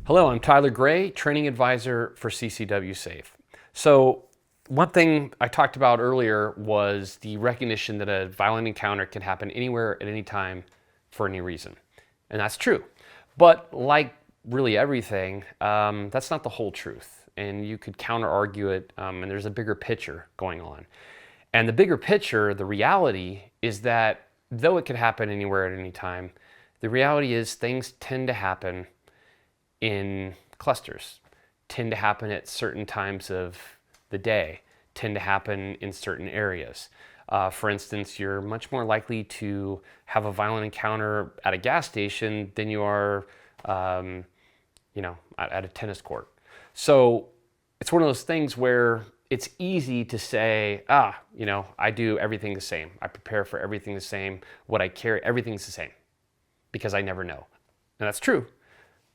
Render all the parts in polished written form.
Hello, I'm Tyler Gray, training advisor for CCW Safe. So one thing I talked about earlier was the recognition that a violent encounter can happen anywhere at any time for any reason. And that's true. But like really everything, that's not the whole truth. And you could counter argue it, and there's a bigger picture going on. And the bigger picture, the reality is that though it could happen anywhere at any time, the reality is things tend to happen in clusters, tend to happen at certain times of the day, tend to happen in certain areas. For instance, you're much more likely to have a violent encounter at a gas station than you are, at a tennis court. So it's one of those things where it's easy to say, I do everything the same. I prepare for everything the same. What I carry, everything's the same because I never know. And that's true.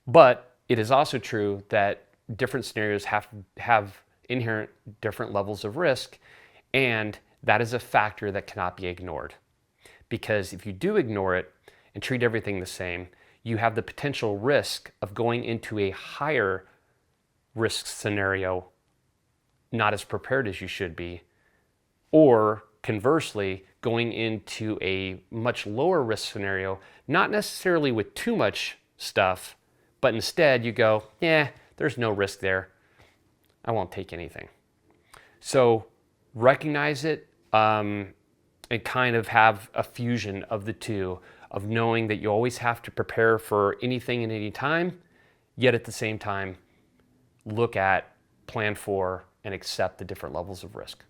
But it is also true that different scenarios have inherent different levels of risk, and that is a factor that cannot be ignored. Because if you do ignore it and treat everything the same, you have the potential risk of going into a higher risk scenario not as prepared as you should be, or conversely, going into a much lower risk scenario, not necessarily with too much stuff, but instead you go, there's no risk there. I won't take anything. So recognize it and kind of have a fusion of the two, of knowing that you always have to prepare for anything and any time, yet at the same time, look at, plan for, and accept the different levels of risk.